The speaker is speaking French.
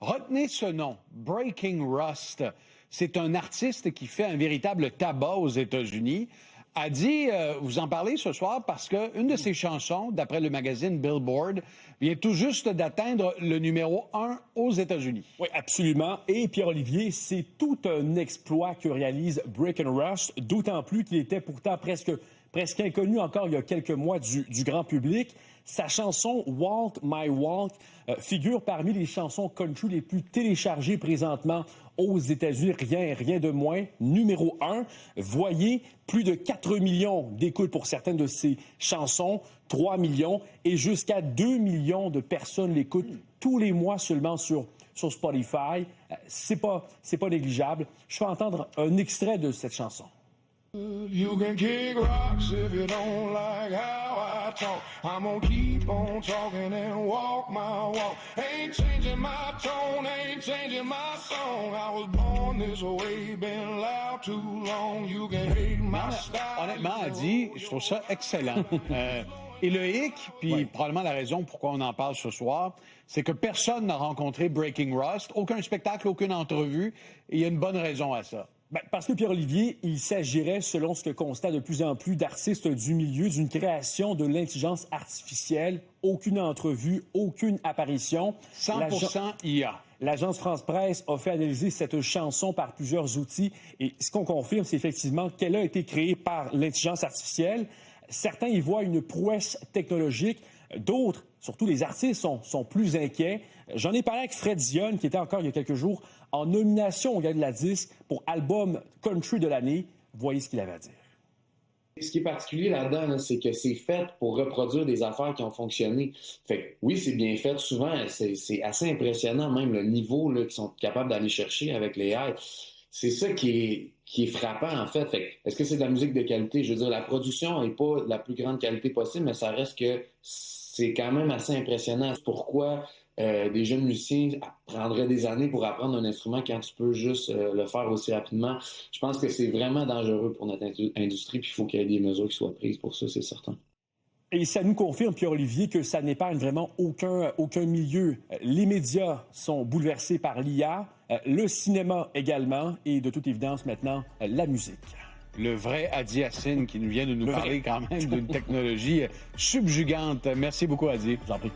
Retenez ce nom, Breaking Rust. C'est un artiste qui fait un véritable tabac aux États-Unis. Adi, vous en parlez ce soir parce qu'une de ses chansons, d'après le magazine Billboard, vient tout juste d'atteindre le numéro 1 aux États-Unis. Oui, absolument. Et Pierre-Olivier, c'est tout un exploit que réalise Breaking Rust, d'autant plus qu'il était pourtant presque inconnu encore il y a quelques mois du grand public. Sa chanson Walk My Walk figure parmi les chansons country les plus téléchargées présentement aux États-Unis. Rien de moins. Numéro 1. Voyez, plus de 4 millions d'écoutes pour certaines de ses chansons, 3 millions et jusqu'à 2 millions de personnes l'écoutent tous les mois seulement sur Spotify. C'est pas négligeable. Je fais entendre un extrait de cette chanson. You can kick rocks if you don't like how I talk. I'm gonna keep on talking and walk my walk. Ain't changing my tone, ain't changing my song. I was born this way, been loud too long. You can hate my style. Honnêtement, Adi, je trouve ça excellent. Et le hic, puis probablement la raison pourquoi on en parle ce soir, c'est que personne n'a rencontré Breaking Rust, aucun spectacle, aucune entrevue, et il y a une bonne raison à ça. Parce que, Pierre-Olivier, il s'agirait, selon ce que constatent de plus en plus d'artistes du milieu, d'une création de l'intelligence artificielle. Aucune entrevue, aucune apparition. 100% IA. L'agence France-Presse a fait analyser cette chanson par plusieurs outils. Et ce qu'on confirme, c'est effectivement qu'elle a été créée par l'intelligence artificielle. Certains y voient une prouesse technologique. D'autres, surtout les artistes, sont plus inquiets. J'en ai parlé avec Fred Dionne, qui était encore il y a quelques jours en nomination au Gala de la Disque pour album country de l'année. Voyez ce qu'il avait à dire. Ce qui est particulier là-dedans, c'est que c'est fait pour reproduire des affaires qui ont fonctionné. Fait que, oui, c'est bien fait. Souvent, c'est assez impressionnant, même le niveau qu'ils sont capables d'aller chercher avec les AI. C'est ça qui est frappant, en fait. Fait que, est-ce que c'est de la musique de qualité? Je veux dire, la production n'est pas de la plus grande qualité possible, mais ça reste que c'est quand même assez impressionnant. Pourquoi des jeunes musiciens prendraient des années pour apprendre un instrument quand tu peux juste le faire aussi rapidement? Je pense que c'est vraiment dangereux pour notre industrie, puis il faut qu'il y ait des mesures qui soient prises pour ça, c'est certain. Et ça nous confirme, Pierre-Olivier, que ça n'épargne vraiment aucun milieu. Les médias sont bouleversés par l'IA, le cinéma également, et de toute évidence maintenant, la musique. Le vrai Adi Hassine qui vient de nous parler quand même d'une technologie subjugante. Merci beaucoup, Adi. J'en prie.